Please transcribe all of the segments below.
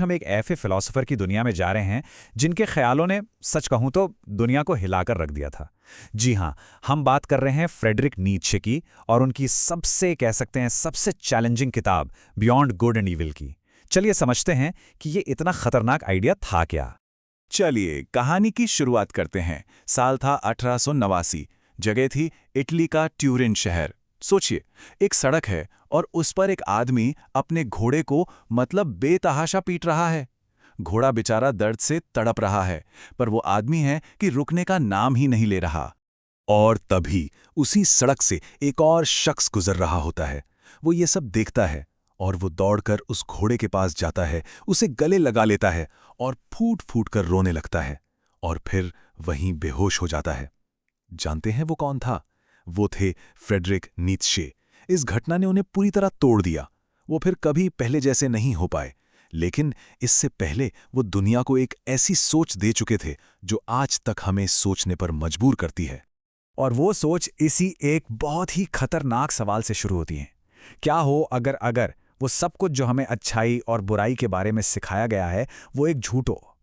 हम एक ऐसे फिलोसोफर की दुनिया में जा रहे हैं जिनके ख्यालों ने सच कहूं तो दुनिया को हिलाकर रख दिया था। जी हाँ, हम बात कर रहे हैं फ्रेडरिक नीत्शे की और उनकी सबसे कह सकते हैं सबसे चैलेंजिंग किताब बियॉन्ड गुड एंड इविल की। चलिए समझते हैं कि ये इतना खतरनाक आइडिया था क्या। चलिए कहानी की शुरुआत करते हैं। साल था 1889। जगह थी इटली का ट्यूरिन शहर। सोचिए, एक सड़क है और उस पर एक आदमी अपने घोड़े को मतलब बेतहाशा पीट रहा है। घोड़ा बेचारा दर्द से तड़प रहा है, पर वो आदमी है कि रुकने का नाम ही नहीं ले रहा। और तभी उसी सड़क से एक और शख्स गुजर रहा होता है। वो ये सब देखता है और वो दौड़कर उस घोड़े के पास जाता है, उसे गले लगा लेता है और फूट फूट कर रोने लगता है और फिर वहीं बेहोश हो जाता है। जानते हैं वो कौन था? वो थे फ्रेडरिक नीत्शे। इस घटना ने उन्हें पूरी तरह तोड़ दिया। वो फिर कभी पहले जैसे नहीं हो पाए, लेकिन इससे पहले वो दुनिया को एक ऐसी सोच दे चुके थे जो आज तक हमें सोचने पर मजबूर करती है। और वो सोच इसी एक बहुत ही खतरनाक सवाल से शुरू होती है। क्या हो अगर अगर वो सब कुछ जो हमें अच्छाई और बुराई के बारे में सिखाया गया है वो एक झूठ हो।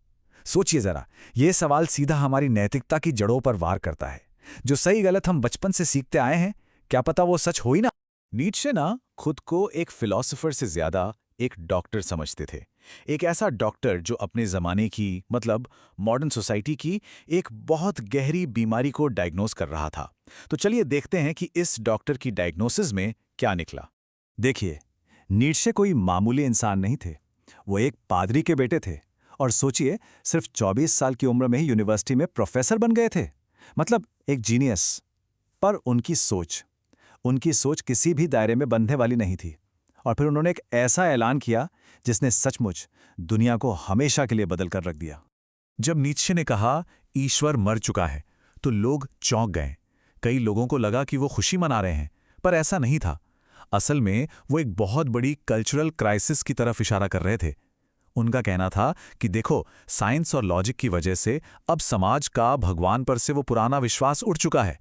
सोचिए जरा, ये सवाल सीधा हमारी नैतिकता की जड़ों पर वार करता है। जो सही गलत हम बचपन से सीखते आए हैं, क्या पता वो सच हो ही ना। नीत्शे ना खुद को एक फिलॉसफर से ज्यादा एक डॉक्टर समझते थे। एक ऐसा डॉक्टर जो अपने जमाने की मतलब मॉडर्न सोसाइटी की एक बहुत गहरी बीमारी को डायग्नोस कर रहा था। तो चलिए देखते हैं कि इस डॉक्टर की डायग्नोसिस में क्या निकला। देखिए, नीत्शे कोई मामूली इंसान नहीं थे। वो एक पादरी के बेटे थे और सोचिए, सिर्फ 24 साल की उम्र में ही यूनिवर्सिटी में प्रोफेसर बन गए थे। मतलब एक जीनियस। पर उनकी सोच किसी भी दायरे में बंधने वाली नहीं थी। और फिर उन्होंने एक ऐसा ऐलान किया जिसने सचमुच दुनिया को हमेशा के लिए बदल कर रख दिया। जब नीत्शे ने कहा ईश्वर मर चुका है, तो लोग चौंक गए। कई लोगों को लगा कि वो खुशी मना रहे हैं, पर ऐसा नहीं था। असल में वो एक बहुत बड़ी कल्चरल क्राइसिस की तरफ इशारा कर रहे थे। उनका कहना था कि देखो, साइंस और लॉजिक की वजह से अब समाज का भगवान पर से वो पुराना विश्वास उठ चुका है।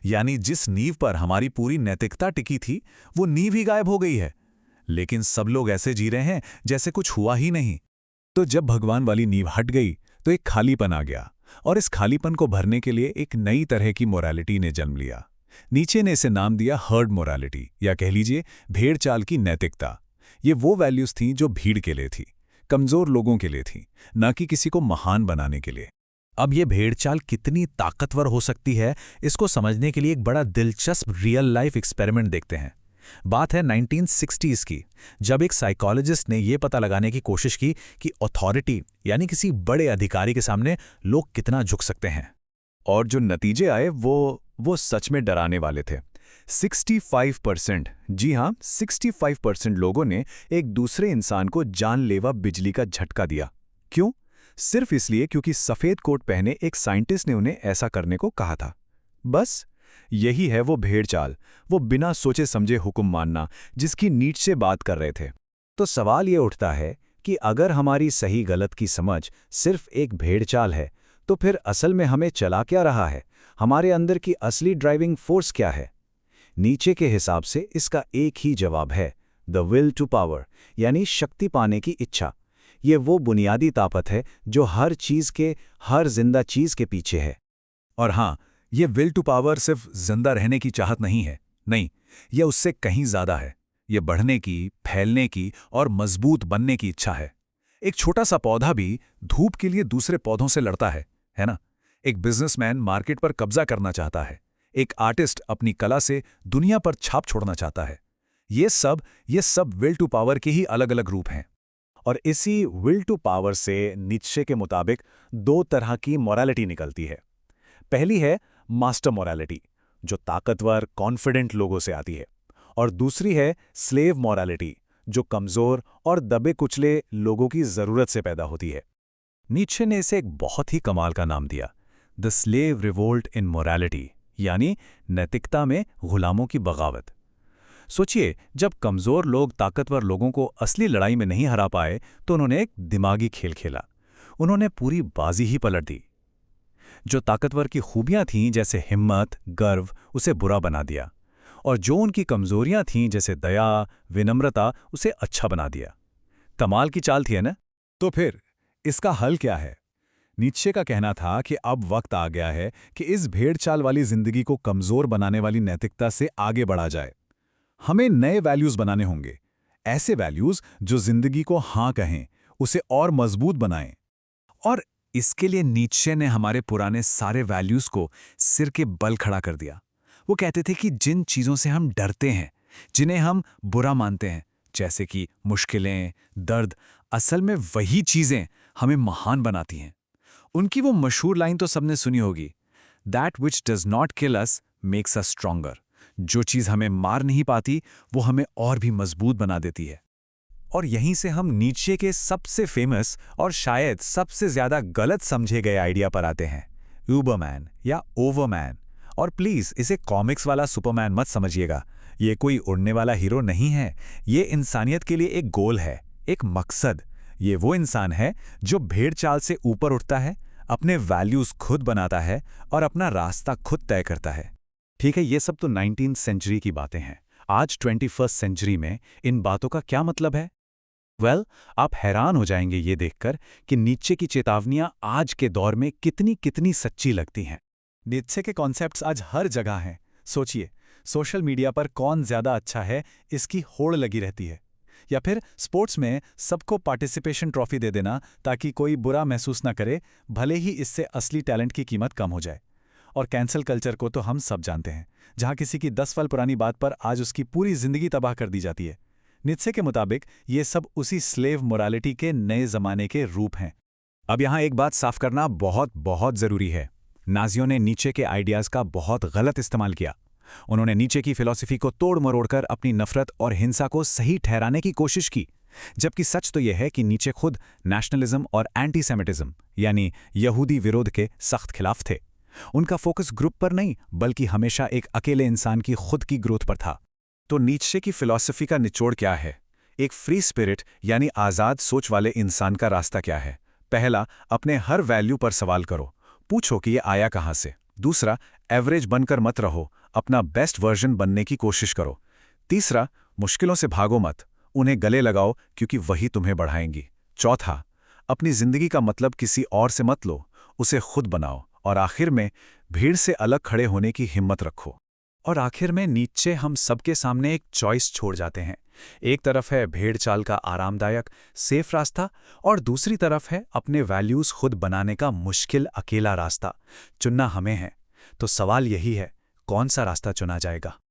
यानी जिस नींव पर हमारी पूरी नैतिकता टिकी थी, वो नींव ही गायब हो गई है। लेकिन सब लोग ऐसे जी रहे हैं जैसे कुछ हुआ ही नहीं। तो जब भगवान वाली नींव हट गई तो एक खालीपन आ गया, और इस खालीपन को भरने के लिए एक नई तरह की मोरालिटी ने जन्म लिया। नीचे ने इसे नाम दिया हर्ड मोरालिटी, या कह लीजिए भेड़ चाल की नैतिकता। ये वो वैल्यूज थीं जो भीड़ के लिए थी, कमजोर लोगों के लिए थी, न कि किसी को महान बनाने के लिए। अब ये भेड़चाल कितनी ताकतवर हो सकती है, इसको समझने के लिए एक बड़ा दिलचस्प रियल लाइफ एक्सपेरिमेंट देखते हैं। बात है 1960s की, जब एक साइकोलॉजिस्ट ने यह पता लगाने की कोशिश की कि अथॉरिटी यानी किसी बड़े अधिकारी के सामने लोग कितना झुक सकते हैं। और जो नतीजे आए वो सच में डराने वाले थे। 65%, जी हाँ, 65% लोगों ने एक दूसरे इंसान को जानलेवा बिजली का झटका दिया। क्यों? सिर्फ इसलिए क्योंकि सफेद कोट पहने एक साइंटिस्ट ने उन्हें ऐसा करने को कहा था। बस यही है वो भेड़चाल, वो बिना सोचे समझे हुक्म मानना जिसकी नीत्शे बात कर रहे थे। तो सवाल ये उठता है कि अगर हमारी सही गलत की समझ सिर्फ एक भेड़चाल है, तो फिर असल में हमें चला क्या रहा है? हमारे अंदर की असली ड्राइविंग फोर्स क्या है? नीचे के हिसाब से इसका एक ही जवाब है, द विल टू पावर, यानी शक्ति पाने की इच्छा। ये वो बुनियादी ताकत है जो हर चीज के, हर जिंदा चीज के पीछे है। और हाँ, ये विल टू पावर सिर्फ जिंदा रहने की चाहत नहीं है। नहीं, यह उससे कहीं ज्यादा है। ये बढ़ने की, फैलने की और मजबूत बनने की इच्छा है। एक छोटा सा पौधा भी धूप के लिए दूसरे पौधों से लड़ता है ना? एक बिजनेसमैन मार्केट पर कब्जा करना चाहता है। एक आर्टिस्ट अपनी कला से दुनिया पर छाप छोड़ना चाहता है। ये सब विल टू पावर के ही अलग अलग रूप हैं। और इसी विल टू पावर से नीत्शे के मुताबिक दो तरह की मोरालिटी निकलती है। पहली है मास्टर मोरालिटी, जो ताकतवर, कॉन्फिडेंट लोगों से आती है। और दूसरी है स्लेव मोरालिटी, जो कमजोर और दबे कुचले लोगों की जरूरत से पैदा होती है। नीत्शे ने इसे एक बहुत ही कमाल का नाम दिया, the slave revolt in morality, यानी नैतिकता में गुलामों की बगावत। सोचिए, जब कमजोर लोग ताकतवर लोगों को असली लड़ाई में नहीं हरा पाए, तो उन्होंने एक दिमागी खेल खेला। उन्होंने पूरी बाजी ही पलट दी। जो ताकतवर की खूबियां थीं जैसे हिम्मत, गर्व, उसे बुरा बना दिया, और जो उनकी कमजोरियां थीं जैसे दया, विनम्रता, उसे अच्छा बना दिया। कमाल की चाल थी, है ना? तो फिर इसका हल क्या है? नीत्शे का कहना था कि अब वक्त आ गया है कि इस भेड़चाल वाली जिंदगी को कमजोर बनाने वाली नैतिकता से आगे बढ़ा जाए। हमें नए वैल्यूज बनाने होंगे, ऐसे वैल्यूज जो जिंदगी को हाँ कहें, उसे और मजबूत बनाएं। और इसके लिए नीत्शे ने हमारे पुराने सारे वैल्यूज को सिर के बल खड़ा कर दिया। वो कहते थे कि जिन चीजों से हम डरते हैं, जिन्हें हम बुरा मानते हैं, जैसे कि मुश्किलें, दर्द, असल में वही चीजें हमें महान बनाती हैं। उनकी वो मशहूर लाइन तो सबने सुनी होगी, that which does not kill us makes us stronger. जो चीज हमें मार नहीं पाती वो हमें और भी मजबूत बना देती है। और यहीं से हम नीत्शे के सबसे फेमस और शायद सबसे ज्यादा गलत समझे गए आइडिया पर आते हैं, यूबरमैन या ओवरमैन। और प्लीज इसे कॉमिक्स वाला सुपरमैन मत समझिएगा, ये कोई उड़ने वाला हीरो नहीं है। ये इंसानियत के लिए एक गोल है, एक मकसद। ये वो इंसान है जो भेड़ चाल से ऊपर उठता है, अपने वैल्यूज खुद बनाता है और अपना रास्ता खुद तय करता है। ठीक है, ये सब तो 19वीं सेंचुरी की बातें हैं। आज 21वीं सेंचुरी में इन बातों का क्या मतलब है? आप हैरान हो जाएंगे ये देखकर कि नीत्शे की चेतावनियां आज के दौर में कितनी कितनी सच्ची लगती हैं। नीत्शे के कॉन्सेप्ट्स आज हर जगह हैं। सोचिए, सोशल मीडिया पर कौन ज्यादा अच्छा है इसकी होड़ लगी रहती है, या फिर स्पोर्ट्स में सबको पार्टिसिपेशन ट्रॉफी दे देना ताकि कोई बुरा महसूस ना करे, भले ही इससे असली टैलेंट की कीमत कम हो जाए। और कैंसल कल्चर को तो हम सब जानते हैं, जहां किसी की 10 साल पुरानी बात पर आज उसकी पूरी जिंदगी तबाह कर दी जाती है। नीत्शे के मुताबिक ये सब उसी स्लेव मोरालिटी के नए जमाने के रूप हैं। अब यहां एक बात साफ करना बहुत बहुत जरूरी है। नाजियों ने नीत्शे के आइडियाज का बहुत गलत इस्तेमाल किया। उन्होंने नीत्शे की फिलॉसफी को तोड़ मरोड़कर अपनी नफरत और हिंसा को सही ठहराने की कोशिश की, जबकि सच तो यह है कि नीत्शे खुद नेशनलिज्म और एंटी सेमिटिज्म यानी यहूदी विरोध के सख्त खिलाफ थे। उनका फोकस ग्रुप पर नहीं, बल्कि हमेशा एक अकेले इंसान की खुद की ग्रोथ पर था। तो नीत्शे की फिलॉसफी का निचोड़ क्या है? एक फ्री स्पिरिट यानी आज़ाद सोच वाले इंसान का रास्ता क्या है? पहला, अपने हर वैल्यू पर सवाल करो, पूछो कि ये आया कहाँ से। दूसरा, एवरेज बनकर मत रहो, अपना बेस्ट वर्जन बनने की कोशिश करो। तीसरा, मुश्किलों से भागो मत, उन्हें गले लगाओ क्योंकि वही तुम्हें बढ़ाएंगी। चौथा, अपनी जिंदगी का मतलब किसी और से मत लो, उसे खुद बनाओ। और आखिर में, भीड़ से अलग खड़े होने की हिम्मत रखो। और आखिर में नीत्शे हम सबके सामने एक चॉइस छोड़ जाते हैं। एक तरफ है भेड़ चाल का आरामदायक सेफ रास्ता, और दूसरी तरफ है अपने वैल्यूज खुद बनाने का मुश्किल अकेला रास्ता। चुनना हमें है। तो सवाल यही है, कौन सा रास्ता चुना जाएगा?